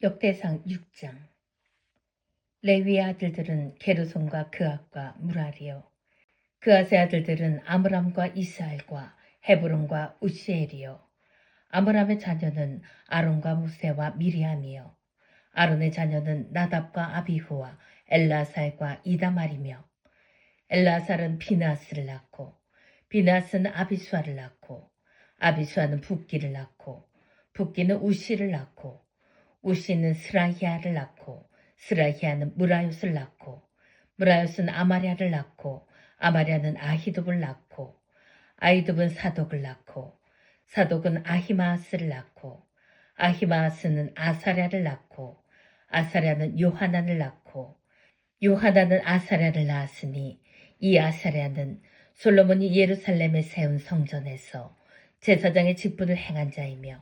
역대상 6장. 레위의 아들들은 게르손과 그앗과 무라리요. 그앗의 아들들은 아므람과 이스알과 헤브론과 우시엘이요. 아므람의 자녀는 아론과 무세와 미리암이요. 아론의 자녀는 나답과 아비후와 엘라살과 이다말이며, 엘라살은 비나스를 낳고, 비나스는 아비수아를 낳고, 아비수아는 붓기를 낳고, 붓기는 우시를 낳고, 우시는 스라히아를 낳고, 스라히아는 무라요스를 낳고, 무라요스는 아마랴를 낳고, 아마랴는 아히둡을 낳고, 아히둡은 사독을 낳고, 사독은 아히마아스를 낳고, 아히마아스는 아사랴를 낳고, 아사랴는 요하난을 낳고, 요하난은 아사랴를 낳았으니 이 아사랴는 솔로몬이 예루살렘에 세운 성전에서 제사장의 직분을 행한 자이며,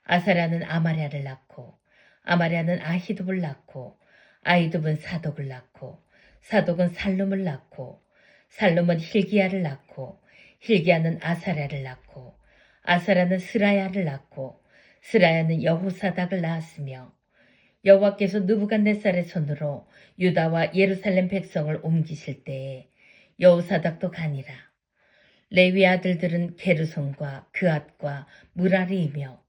아사랴는 아마랴를 낳고, 아마랴는 아히둡을 낳고, 아히둡은 사독을 낳고, 사독은 살룸을 낳고, 살룸은 hil기야를 낳고, hil기야는 아사랴를 낳고, 아사랴는 스라야를 낳고, 스라야는 여호사닥을 낳았으며, 여호와께서 느부갓네살의 손으로 유다와 예루살렘 백성을 옮기실 때에 여호사닥도 가니라. 레위 아들들은 게르손과 그앗과 무라리이며,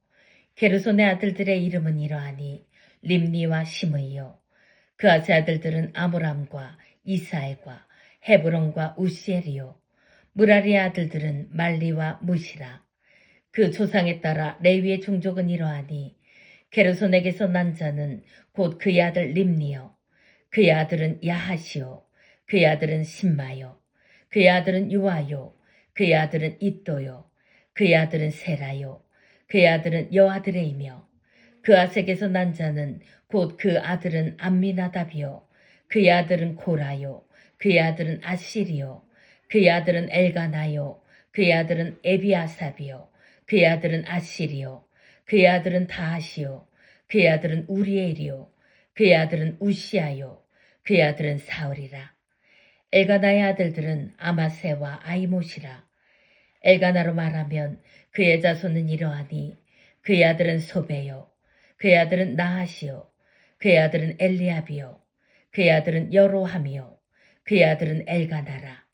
게르손의 아들들의 이름은 이러하니 림니와 시므이요. 그앗의 아들들은 아므람과 이스알과 헤브론과 우시엘이요. 무라리의 아들들은 말리와 무시라. 그 조상에 따라 레위의 종족은 이러하니 게르손에게서 난 자는 곧 그의 아들 림니요. 그의 아들은 야하시요. 그의 아들은 심마요. 그의 아들은 유아요. 그의 아들은 이또요. 그의 아들은 세라요. 그의 아들은 여아드레이며, 그앗에게서 난 자는 곧 그 아들은 암미나답이요. 그의 아들은 고라요. 그의 아들은 아시리요. 그의 아들은 엘가나요. 그의 아들은 에비아삽이요. 그의 아들은 아시리요. 그의 아들은 다하시요. 그의 아들은 우리엘이요. 그의 아들은 우시아요. 그의 아들은 사울이라. 엘가나의 아들들은 아마세와 아이못이라. 엘가나로 말하면 그의 자손은 이러하니 그의 아들은 소베요. 그의 아들은 나하시요. 그의 아들은 엘리압이요. 그의 아들은 여로함이요. 그의 아들은 엘가나라.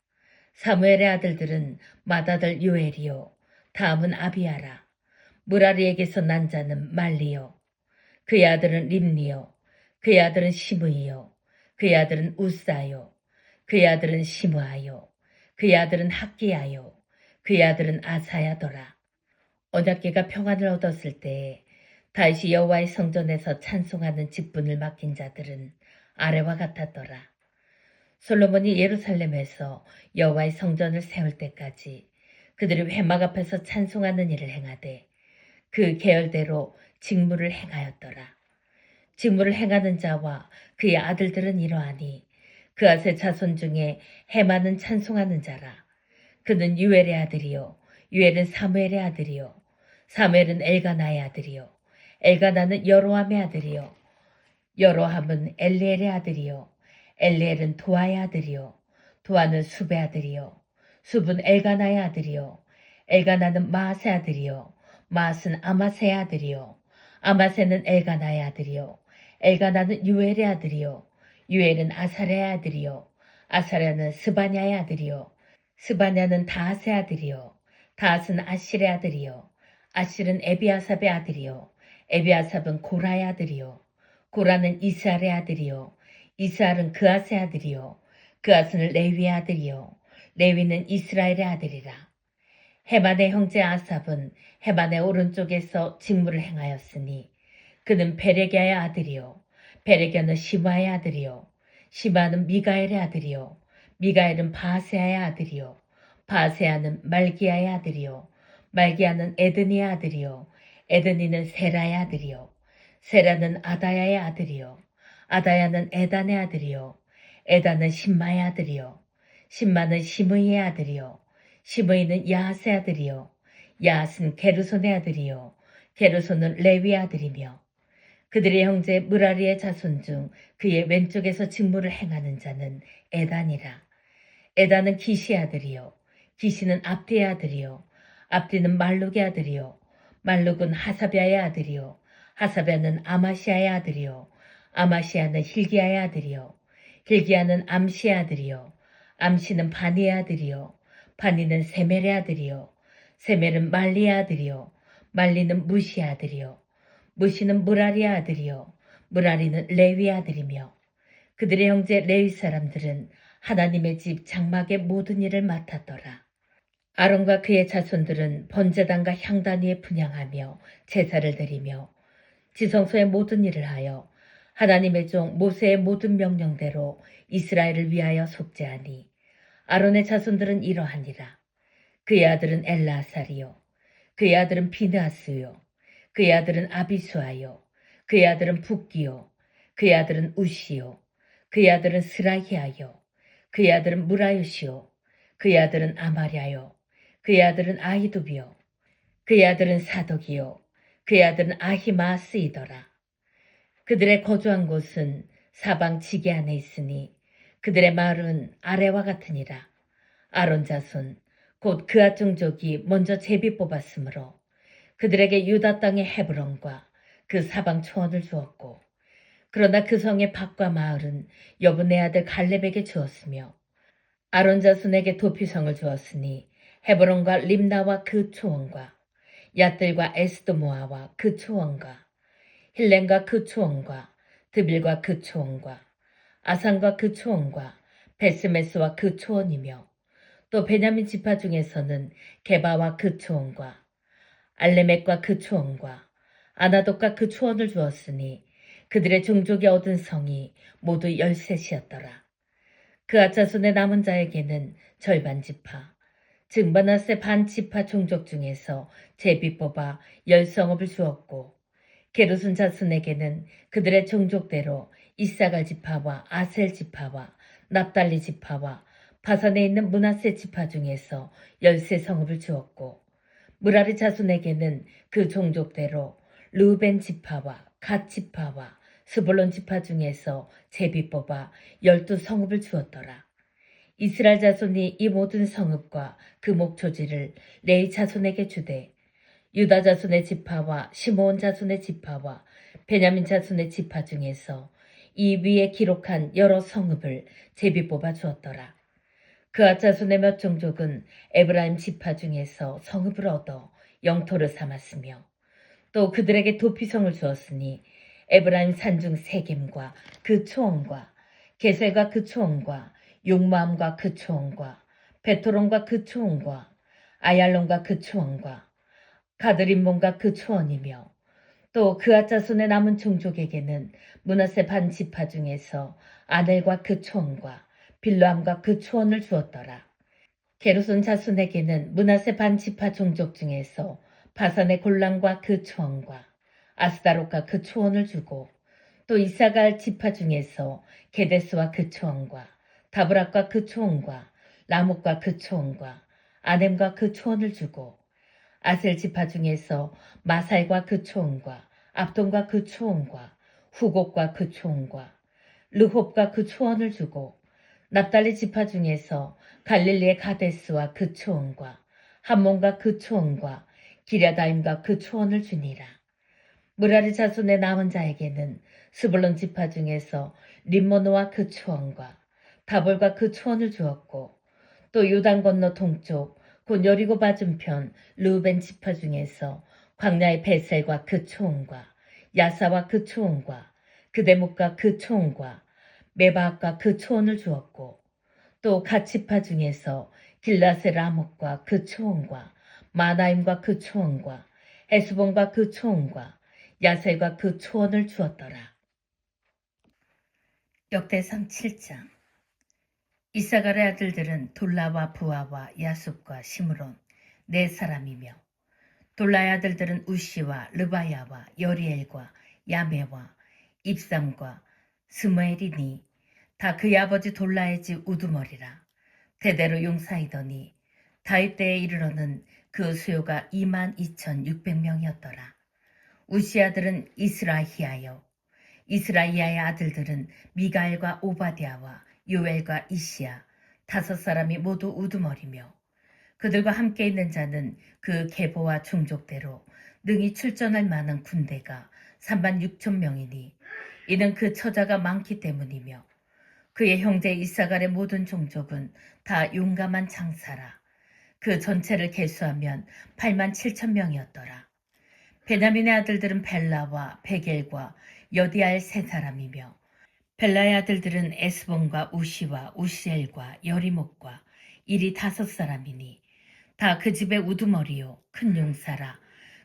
사무엘의 아들들은 맏아들 요엘이요. 다음은 아비아라. 무라리에게서 난 자는 말리요. 그의 아들은 림니요. 그의 아들은 시므이요. 그의 아들은 우사요. 그의 아들은 시므아요. 그의 아들은 학기야요. 그의 아들은 아사야더라. 언약궤가 평안을 얻었을 때에 다시 여호와의 성전에서 찬송하는 직분을 맡긴 자들은 아래와 같았더라. 솔로몬이 예루살렘에서 여호와의 성전을 세울 때까지 그들이 회막 앞에서 찬송하는 일을 행하되 그 계열대로 직무를 행하였더라. 직무를 행하는 자와 그의 아들들은 이러하니 그앗의 자손 중에 헤만은 찬송하는 자라. 그는 유엘의 아들이요. 유엘은 사무엘의 아들이요. 사무엘은 엘가나의 아들이요. 엘가나는 여로함의 아들이요. 여로함은 엘리엘의 아들이요. 엘리엘은 도아의 아들이요. 도아는 숲의 아들이요. 숲은 엘가나의 아들이요. 엘가나는 마아스의 아들이요. 마아스는 아마세의 아들이요. 아마세는 엘가나의 아들이요. 엘가나는 유엘의 아들이요. 유엘은 아사랴의 아들이요. 아사랴는 스바냐의 아들이요. 스바냐는 다하스의 아들이요. 다하스는 아실의 아들이요. 아실은 에비아삽의 아들이요. 에비아삽은 고라의 아들이요. 고라는 이스알의 아들이요. 이스알은 그앗의 아들이요. 그앗은 레위의 아들이요. 레위는 이스라엘의 아들이라. 헤만의 형제 아삽은 헤만의 오른쪽에서 직무를 행하였으니 그는 베레기야의 아들이요. 베레기야는 시마의 아들이요. 시마는 미가엘의 아들이요. 미가엘은 바세아의 아들이요. 바세아는 말기야의 아들이요. 말기야는 에드니의 아들이요. 에드니는 세라의 아들이요. 세라는 아다야의 아들이요. 아다야는 에단의 아들이요. 에단은 신마의 아들이요. 신마는 시므이의 아들이요. 시므이는 야하스의 아들이요. 야하스는 게르손의 아들이요. 게르손은 레위의 아들이며, 그들의 형제 무라리의 자손 중 그의 왼쪽에서 직무를 행하는 자는 에단이라. 에단은 기시의 아들이요. 기시는 압디의 아들이요. 압디는 말룩의 아들이요. 말룩은 하사비아의 아들이요. 하사베는 아마시아의 아들이요 아마시아는 hil기야의 아들이요 hil기야는 암시의 아들이요 암시는 바니의 아들이요 바니는 세멜의 아들이요 세멜은 말리의 아들이요 말리는 무시의 아들이요 무시는 무라리의 아들이요 무라리는 레위의 아들이며 그들의 형제 레위 사람들은 하나님의 집 장막의 모든 일을 맡았더라. 아론과 그의 자손들은 번제단과 향단 위에 분향하며 제사를 드리며 지성소의 모든 일을 하여 하나님의 종 모세의 모든 명령대로 이스라엘을 위하여 속죄하니 아론의 자손들은 이러하니라. 그의 아들은 엘라아살이요 그의 아들은 비느하스요 그의 아들은 아비수아요 그의 아들은 붓기요 그의 아들은 우시요 그의 아들은 스라히아요 그의 아들은 무라요시요 그의 아들은 아마랴요 그의 아들은 아히두비요 그의 아들은 사덕이요 그의 아들은 아히마스이더라. 그들의 거주한 곳은 사방 지게 안에 있으니 그들의 마을은 아래와 같으니라. 아론 자손 곧 그앗 종족이 먼저 제비 뽑았으므로 그들에게 유다 땅의 헤브론과 그 사방 초원을 주었고 그러나 그 성의 밭과 마을은 여분의 아들 갈렙에게 주었으며 아론 자손에게 도피성을 주었으니 헤브론과 림나와 그 초원과 얏들과 에스도모아와 그 초원과 힐렌과 그 초원과 드빌과 그 초원과 아산과 그 초원과 베스메스와 그 초원이며 또 베냐민 지파 중에서는 게바와 그 초원과 알레멕과 그 초원과 아나돗과 그 초원을 주었으니 그들의 종족이 얻은 성이 모두 13이었더라. 그 아차손의 남은 자에게는 절반 지파, 즉 므낫세 반 지파 종족 중에서 제비 뽑아 10성읍을 주었고 게르손 자손에게는 그들의 종족대로 이사갈 지파와 아셀 지파와 납달리 지파와 바산에 있는 므낫세 지파 중에서 13성읍을 주었고 무라리 자손에게는 그 종족대로 르우벤 지파와 갓 지파와 스불론 지파 중에서 제비 뽑아 12성읍을 주었더라. 이스라엘 자손이 이 모든 성읍과 그 목초지를 레위 자손에게 주되 유다 자손의 지파와 시므온 자손의 지파와 베냐민 자손의 지파 중에서 이 위에 기록한 여러 성읍을 제비 뽑아 주었더라. 그앗 자손의 몇 종족은 에브라임 지파 중에서 성읍을 얻어 영토를 삼았으며 또 그들에게 도피성을 주었으니 에브라임 산중 세겜과 그 초원과 게셀과 그 초원과 용마함과 그 초원과 베토론과 그 초원과 아얄론과 그 초원과 가드림몬과 그 초원이며 또 그앗 자손의 남은 종족에게는 므낫세 반 지파 중에서 아넬과 그 초원과 빌로암과 그 초원을 주었더라. 게르손 자손에게는 므낫세 반 지파 종족 중에서 바산의 골란과 그 초원과 아스다롯과 그 초원을 주고 또 이사갈 지파 중에서 게데스와 그 초원과 다브락과 그 초원과 라목과 그 초원과 아넴과 그 초원을 주고 아셀 지파 중에서 마살과 그 초원과 압돈과 그 초원과 후곡과 그 초원과 르홉과 그 초원을 주고 납달리 지파 중에서 갈릴리의 가데스와 그 초원과 함몬과 그 초원과 기랴다임과 그 초원을 주니라. 무라리 자손의 남은 자에게는 스불론 지파 중에서 림모노와 그 초원과 다볼과 그 초원을 주었고 또 요단 건너 동쪽 곧 여리고 맞은편 르우벤 지파 중에서 광야의 베셀과 그 초원과 야사와 그 초원과 그대목과 그 초원과 메바학과 그 초원을 주었고 또 갓 지파 중에서 길라세 라목과 그 초원과 마나임과 그 초원과 에스본과 그 초원과 야셀과 그 초원을 주었더라. 역대상 7장. 이사갈의 아들들은 돌라와 부하와 야숲과 시므론 네 사람이며 돌라의 아들들은 우시와 르바야와 여리엘과 야메와 입삼과 스무엘이니 다 그의 아버지 돌라의 집 우두머리라. 대대로 용사이더니 다윗 때에 이르러는 그 수요가 22,600명이었더라. 우시 아들은 이스라히아요. 이스라히아의 아들들은 미가엘과 오바댜와 요엘과 이시야 5사람이 모두 우두머리며 그들과 함께 있는 자는 그 계보와 종족대로 능히 출전할 만한 군대가 3만 6천 명이니 이는 그 처자가 많기 때문이며 그의 형제 이사갈의 모든 종족은 다 용감한 장사라. 그 전체를 계수하면 8만 7천 명이었더라. 베냐민의 아들들은 벨라와 베겔과 여디아엘 세 사람이며 벨라의 아들들은 에스본과 우시와 우시엘과 여리목과 이리 5사람이니 다 그 집의 우두머리요 큰 용사라.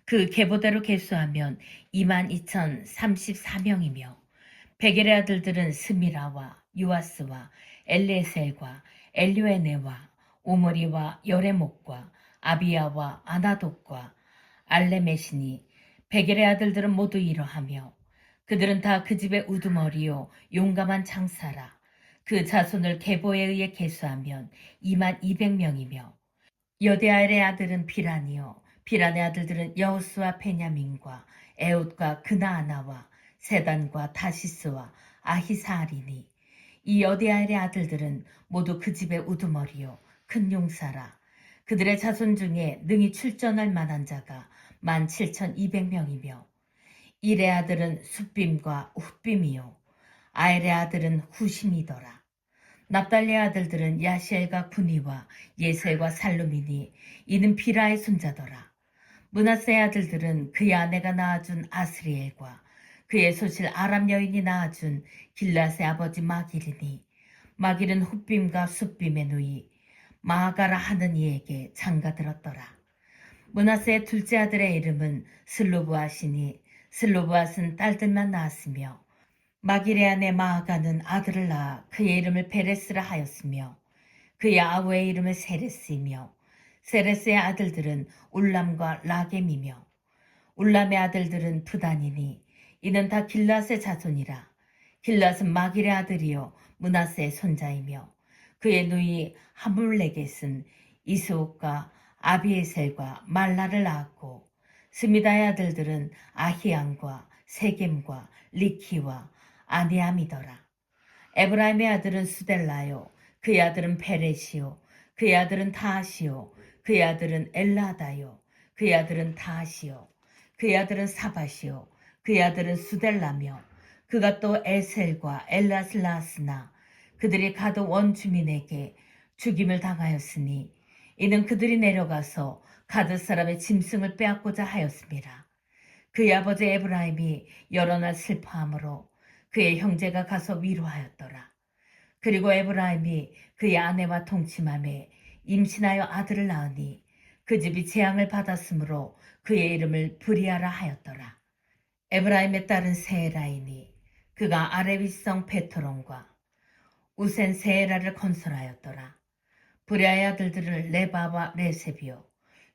그 계보대로 계수하면 2만 2,034명이며 베겔의 아들들은 스미라와 유아스와 엘레셀과 엘류에네와 오므리와 여레목과 아비야와 아나독과 알레메시니 베겔의 아들들은 모두 이러하며 그들은 다 그 집의 우두머리요 용감한 장사라. 그 자손을 계보에 의해 계수하면 2만 200명이며 여디아엘의 아들은 비란이요 비란의 아들들은 여호수와 베냐민과 에웃과 그나아나와 세단과 다시스와 아히사알이니 이 여디아엘의 아들들은 모두 그 집의 우두머리요 큰 용사라. 그들의 자손 중에 능히 출전할 만한 자가 17,200명이며 일의 아들은 숫빔과 훗빔이요 아엘의 아들은 후심이더라. 납달리의 아들들은 야시엘과 구니와 예셀과 살루미니 이는 비라의 손자더라. 므낫세의 아들들은 그의 아내가 낳아준 아스리엘과 그의 소실 아람 여인이 낳아준 길랏의 아버지 마길이니 마길은 훗빔과 숫빔의 누이 마아가라 하는 이에게 장가들었더라. 므낫세의 둘째 아들의 이름은 슬로브앗이니 슬로브앗은 딸들만 낳았으며 마길의 아내 마아가는 아들을 낳아 그의 이름을 베레스라 하였으며 그의 아우의 이름을 세레스이며 세레스의 아들들은 울람과 라겜이며 울람의 아들들은 부단이니 이는 다 길랏의 자손이라. 길랏은 마길의 아들이요 므낫세의 손자이며 그의 누이 하물레겟은 이스옥과 아비에셀과 말라를 낳았고 스미다의 아들들은 아히안과 세겜과 리키와 아니암이더라. 에브라임의 아들은 수델라요 그의 아들은 페레시요 그의 아들은 다하시요 그의 아들은 엘라다요 그의 아들은 다하시요 그의 아들은 사바시요 그의 아들은 수델라며 그가 또 에셀과 엘라스를 낳았으나 그들이 가드 원주민에게 죽임을 당하였으니 이는 그들이 내려가서 가드 사람의 짐승을 빼앗고자 하였습니다. 그의 아버지 에브라임이 여러 날 슬퍼함으로 그의 형제가 가서 위로하였더라. 그리고 에브라임이 그의 아내와 동침함에 임신하여 아들을 낳으니 그 집이 재앙을 받았으므로 그의 이름을 브리아라 하였더라. 에브라임의 딸은 세에라이니 그가 아레위성 베토론과 우센 세에라를 건설하였더라. 브리아의 아들들은 레바와 레셉이요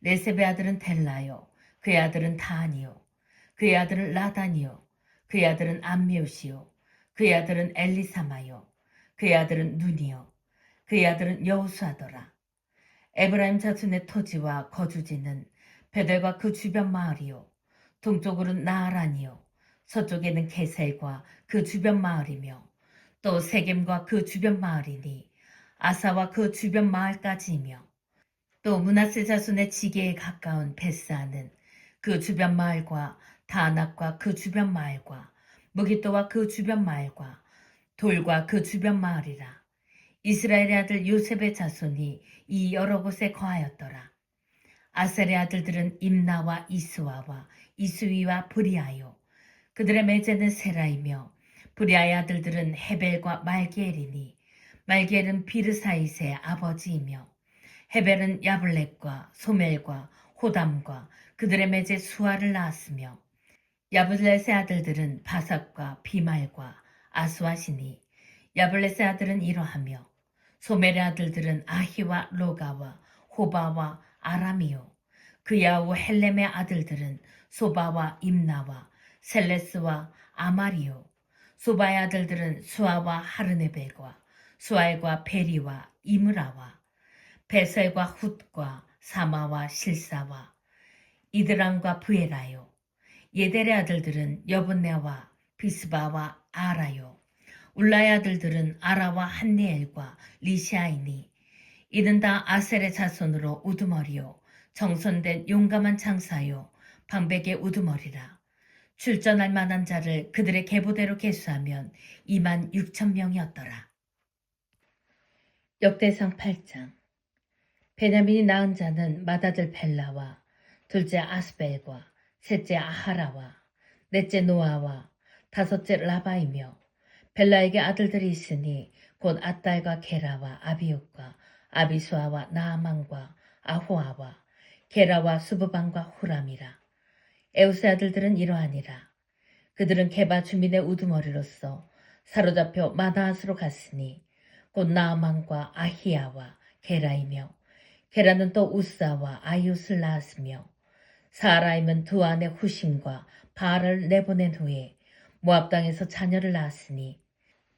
레셉의 아들은 델라요 그의 아들은 다하니요 그의 아들은 라단이요 그의 아들은 암미옷이요 그의 아들은 엘리사마요 그의 아들은 눈이요 그의 아들은 여호수아더라. 에브라임 자손의 토지와 거주지는 베델과 그 주변 마을이요 동쪽으로는 나아란이요 서쪽에는 게셀과 그 주변 마을이며 또 세겜과 그 주변 마을이니 아사와 그 주변 마을까지이며 또 므낫세 자손의 지게에 가까운 베스아는 그 주변 마을과 다낙과 그 주변 마을과 무기또와 그 주변 마을과 돌과 그 주변 마을이라. 이스라엘의 아들 요셉의 자손이 이 여러 곳에 거하였더라. 아셀의 아들들은 임나와 이스와와 이스위와 브리아요 그들의 매제는 세라이며 브리아의 아들들은 헤벨과 말기엘이니 말기엘은 비르사이스의 아버지이며 헤벨은 야블렛과 소멜과 호담과 그들의 매제 수아를 낳았으며 야블렛의 아들들은 바삭과 비말과 아스와시니 야블렛의 아들은 이러하며 소멜의 아들들은 아히와 로가와 호바와 아람이요 그 야후 헬렘의 아들들은 소바와 임나와 셀레스와 아마리요 소바의 아들들은 수아와 하르네벨과 수알과 베리와 이므라와 베셀과 훗과 사마와 실사와 이드람과 부에라요 예델의 아들들은 여분네와 비스바와 아라요 울라의 아들들은 아라와 한니엘과 리시아이니 이는 다 아셀의 자손으로 우두머리요 정선된 용감한 장사요 방백의 우두머리라. 출전할 만한 자를 그들의 계보대로 계수하면 2만 6천 명이었더라. 역대상 8장. 베냐민이 낳은 자는 맏아들 벨라와 둘째 아스벨과 셋째 아하라와 넷째 노아와 다섯째 라바이며, 벨라에게 아들들이 있으니 곧 앗달과 게라와 아비웃과 아비수아와 나아만과 아호아와 게라와 수브반과 후람이라. 에웃의 아들들은 이러하니라. 그들은 게바 주민의 우두머리로서 사로잡혀 마다앗으로 갔으니 곧 나아만과 아히야와 게라이며, 게라는 또 우사와 아이웃을 낳았으며, 사라임은 두 아내 후심과 바알을 내보낸 후에 모압 땅에서 자녀를 낳았으니,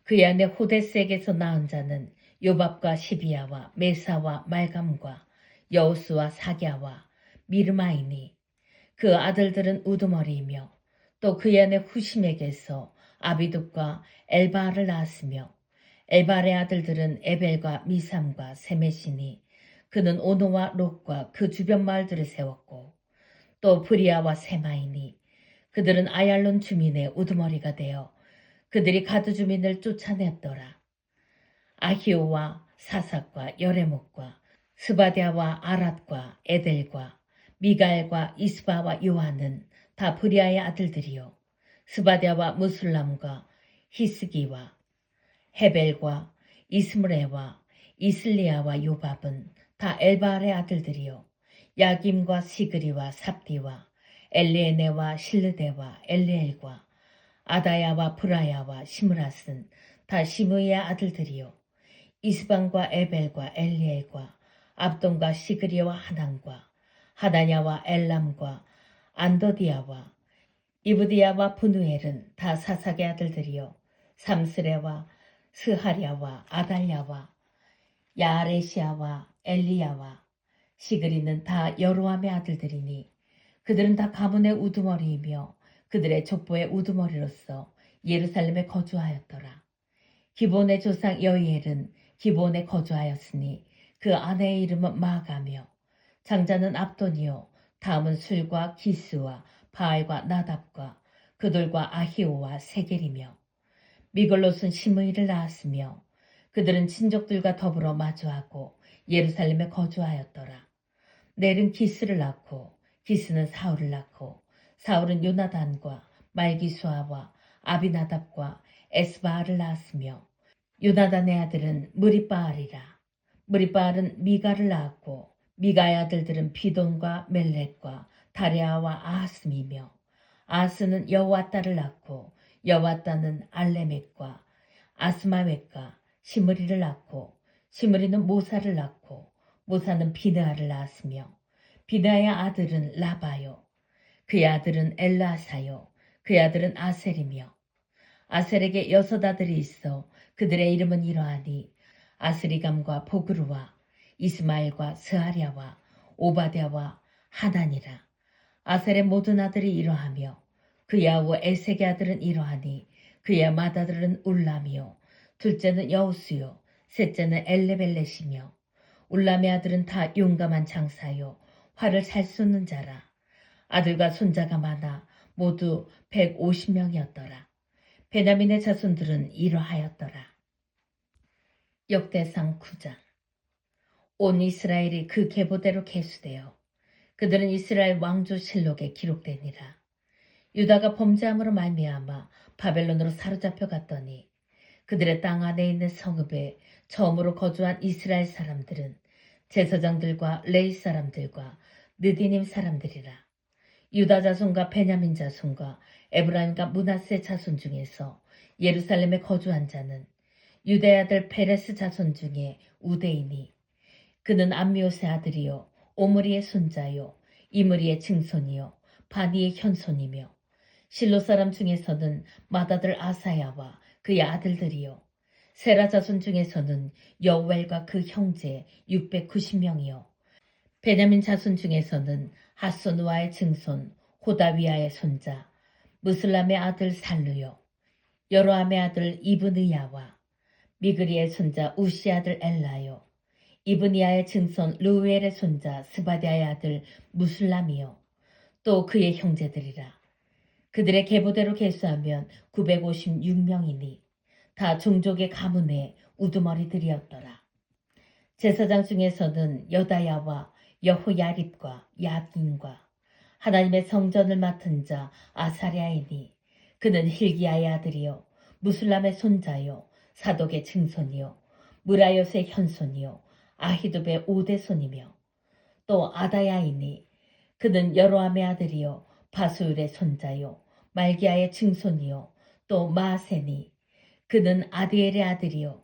그의 아내 호데스에게서 낳은 자는 요밥과 시비야와 메사와 말감과 여우스와 사갸와 미르마이니, 그 아들들은 우두머리이며, 또 그의 아내 후심에게서 아비둡과 엘바알을 낳았으며, 엘바알의 아들들은 에벨과 미삼과 세메시니, 그는 오노와 롯과 그 주변 마을들을 세웠고, 또 브리아와 세마이니, 그들은 아얄론 주민의 우두머리가 되어 그들이 가드 주민을 쫓아냈더라. 아히오와 사삭과 여레목과 스바디아와 아랏과 에델과 미가엘과 이스바와 요한은 다 브리아의 아들들이요, 스바디아와 무술람과 히스기와 헤벨과 이스므레와 이슬리아와 요밥은 다 엘바알의 아들들이요, 야김과 시그리와 삽디와 엘리에네와 실르데와 엘리엘과 아다야와 브라야와 시므라스는 다 시므이의 아들들이요, 이스방과 에벨과 엘리엘과 압돈과 시그리와 하난과 하다냐와 엘람과 안도디아와 이브디야와 분우엘은 다 사삭의 아들들이요, 삼스레와 스하랴와 아달랴와 야아레시아와 엘리야와 시그리는 다 여로함의 아들들이니, 그들은 다 가문의 우두머리이며 그들의 족보의 우두머리로서 예루살렘에 거주하였더라. 기본의 조상 여이엘은 기본에 거주하였으니 그 아내의 이름은 마가며, 장자는 압돈이요, 다음은 술과 기스와 바알과 나답과 그들과 아히오와 세겔이며, 미글롯은 시므이를 낳았으며, 그들은 친족들과 더불어 마주하고 예루살렘에 거주하였더라. 넬은 기스를 낳고 기스는 사울을 낳고 사울은 요나단과 말기수아와 아비나답과 에스바알을 낳았으며, 요나단의 아들은 무리바알이라. 무리바알은 미가를 낳았고 미가의 아들들은 비돈과 멜렉과 다레아와 아하스미며, 아하스는 여호와따를 낳고 여호와따는 알레멕과 아스마웻과 시므리를 낳고 시므리는 모사를 낳고 모사는 비느하를 낳았으며, 비느하의 아들은 라바요, 그의 아들은 엘라사요, 그의 아들은 아셀이며, 아셀에게 6 아들이 있어 그들의 이름은 이러하니 아스리감과 보그루와 이스마엘과 스하랴와 오바댜와 하단이라. 아셀의 모든 아들이 이러하며 그의 아우 에색의 아들은 이러하니 그의 맏아들은 울람이요, 둘째는 여우스요, 셋째는 엘레벨렛이며, 울람의 아들은 다 용감한 장사요, 활을 잘 쏘는 자라. 아들과 손자가 많아 모두 150명이었더라. 베냐민의 자손들은 이러하였더라. 역대상 9장. 온 이스라엘이 그 계보대로 계수되어 그들은 이스라엘 왕조 실록에 기록되니라. 유다가 범죄함으로 말미암아 바벨론으로 사로잡혀 갔더니 그들의 땅 안에 있는 성읍에 처음으로 거주한 이스라엘 사람들은 제사장들과 레위 사람들과 느디님 사람들이라. 유다 자손과 베냐민 자손과 에브라임과 므낫세 자손 중에서 예루살렘에 거주한 자는 유다의 아들 페레스 자손 중에 우데이니, 그는 암미옷의 아들이요, 오므리의 손자요, 이므리의 증손이요, 바니의 현손이며, 실로 사람 중에서는 맏아들 아사야와 그의 아들들이요, 세라 자손 중에서는 여우엘과 그 형제 690명이요, 베냐민 자손 중에서는 하손우아의 증손 호다위아의 손자 무슬람의 아들 살루요, 여로함의 아들 이브느야와 미그리의 손자 우시 아들 엘라요, 이브니아의 증손 르우엘의 손자 스바디아의 아들 무술람이요, 또 그의 형제들이라. 그들의 계보대로 계수하면 956명이니 다 종족의 가문의 우두머리들이었더라. 제사장 중에서는 여다야와 여호야립과 야긴과 하나님의 성전을 맡은 자 아사랴이니 그는 hil기야의 아들이요 무술람의 손자요 사독의 증손이요 무라요스의 현손이요 아히두베의 오대손이며 또 아다야이니 그는 여로함의 아들이요 바수울의 손자요 말기야의 증손이요 또 마세니 그는 아디엘의 아들이요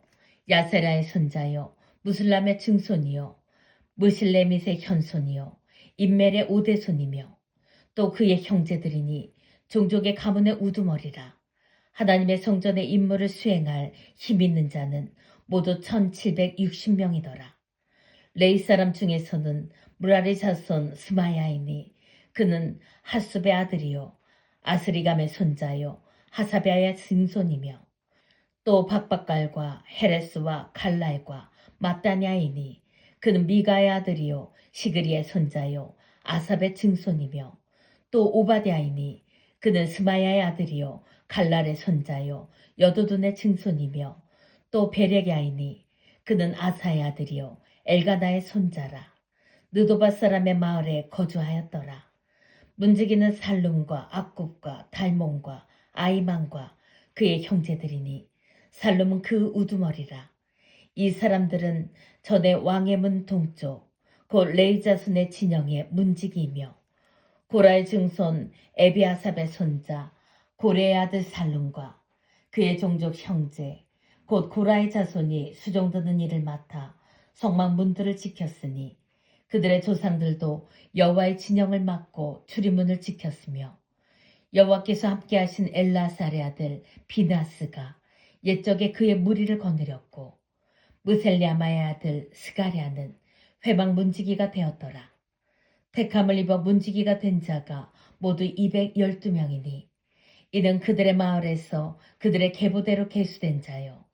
야세라의 손자요 무술람의 증손이요 무실레밋의 현손이요 임멜의 오대손이며 또 그의 형제들이니 종족의 가문의 우두머리라. 하나님의 성전의 임무를 수행할 힘 있는 자는 모두 1760명이더라. 레이 사람 중에서는 무라리 자손 스마야이니 그는 하숲의 아들이요 아스리감의 손자요 하사베아의 증손이며 또 박박갈과 헤레스와 갈랄과 마따냐이니 그는 미가의 아들이요 시그리의 손자요 아삽의 증손이며 또 오바댜이니 그는 스마야의 아들이요 갈랄의 손자요 여도둔의 증손이며 또 베레갸이니 그는 아사의 아들이요 엘가나의 손자라. 느도바 사람의 마을에 거주하였더라. 문지기는 살룸과 악굽과 달몬과 아이만과 그의 형제들이니 살룸은 그 우두머리라. 이 사람들은 전에 왕의 문 동쪽 곧 레이 자손의 진영의 문지기이며 고라의 증손 에비아삽의 손자 고레의 아들 살룸과 그의 종족 형제 곧 고라의 자손이 수종드는 일을 맡아 성막 문들을 지켰으니 그들의 조상들도 여호와의 진영을 맡고 출입문을 지켰으며 여호와께서 함께하신 엘라살의 아들 비나스가 옛적에 그의 무리를 거느렸고 무셀리아마의 아들 스가랴는 회막 문지기가 되었더라. 택함을 입어 문지기가 된 자가 모두 212명이니 이는 그들의 마을에서 그들의 계보대로 계수된 자요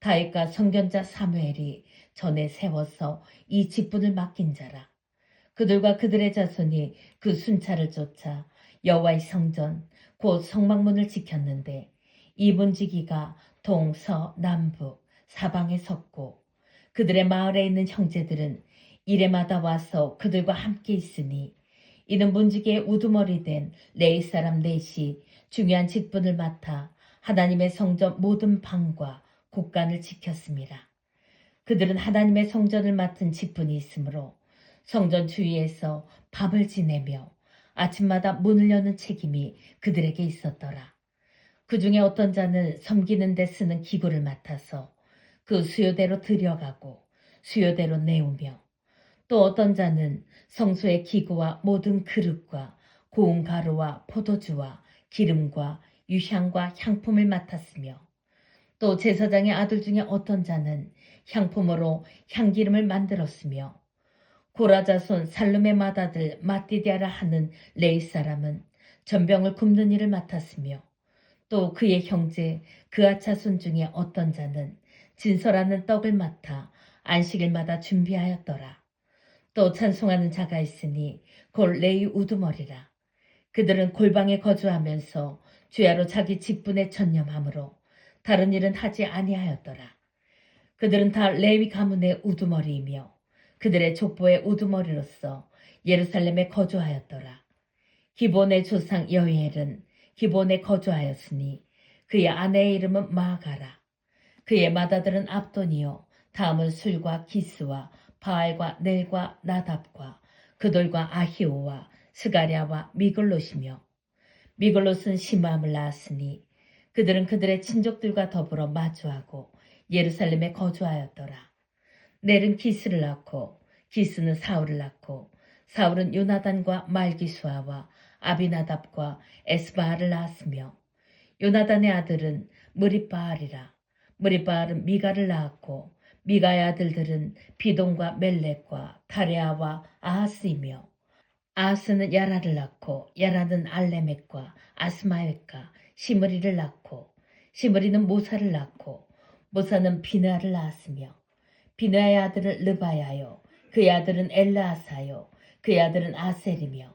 다윗과 선견자 사무엘이 전에 세워서 이 직분을 맡긴 자라. 그들과 그들의 자손이 그 순찰을 쫓아 여호와의 성전 곧 성막문을 지켰는데 이 문지기가 동서 남북 사방에 섰고 그들의 마을에 있는 형제들은 이래마다 와서 그들과 함께 있으니 이는 문지기의 우두머리 된 레이 사람 넷이 중요한 직분을 맡아 하나님의 성전 모든 방과 곳간을 지켰습니다. 그들은 하나님의 성전을 맡은 직분이 있으므로 성전 주위에서 밤을 지내며 아침마다 문을 여는 책임이 그들에게 있었더라. 그 중에 어떤 자는 섬기는 데 쓰는 기구를 맡아서 그 수요대로 들여가고 수요대로 내우며 또 어떤 자는 성소의 기구와 모든 그릇과 고운 가루와 포도주와 기름과 유향과 향품을 맡았으며 또 제사장의 아들 중에 어떤 자는 향품으로 향기름을 만들었으며 고라자손 살룸의 맏아들 마띠디아라 하는 레이 사람은 전병을 굽는 일을 맡았으며 또 그의 형제 그아차손 중에 어떤 자는 진설하는 떡을 맡아 안식일마다 준비하였더라. 또 찬송하는 자가 있으니 곧 레이 우두머리라. 그들은 골방에 거주하면서 주야로 자기 직분에 전념하므로 다른 일은 하지 아니하였더라. 그들은 다 레위 가문의 우두머리이며 그들의 족보의 우두머리로서 예루살렘에 거주하였더라. 기본의 조상 여히엘은 기본에 거주하였으니 그의 아내의 이름은 마가라. 그의 맏아들은 압돈이요 다음은 술과 기스와 바알과 넬과 나답과 그들과 아히오와 스가랴와 미글롯이며 미글롯은 시므함을 낳았으니 그들은 그들의 친족들과 더불어 마주하고 예루살렘에 거주하였더라. 넬은 기스를 낳고 기스는 사울을 낳고 사울은 요나단과 말기수아와 아비나답과 에스바알을 낳았으며 요나단의 아들은 무리바알이라. 무리바알은 미가를 낳았고 미가의 아들들은 비동과 멜렉과 다레아와 아하스이며 아하스는 야라를 낳고 야라는 알레멕과 아스마엘과 시므리를 낳고 시므리는 모사를 낳고 모사는 비느아를 낳았으며 비느아의 아들은 르바야요 그의 아들은 엘르아사요 그의 아들은 아셀이며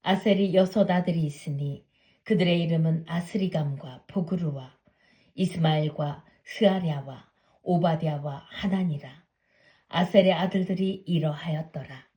아셀이 6 아들이 있으니 그들의 이름은 아스리감과 보그루와 이스마엘과 스아랴와 오바댜와 하나니라. 아셀의 아들들이 이러하였더라.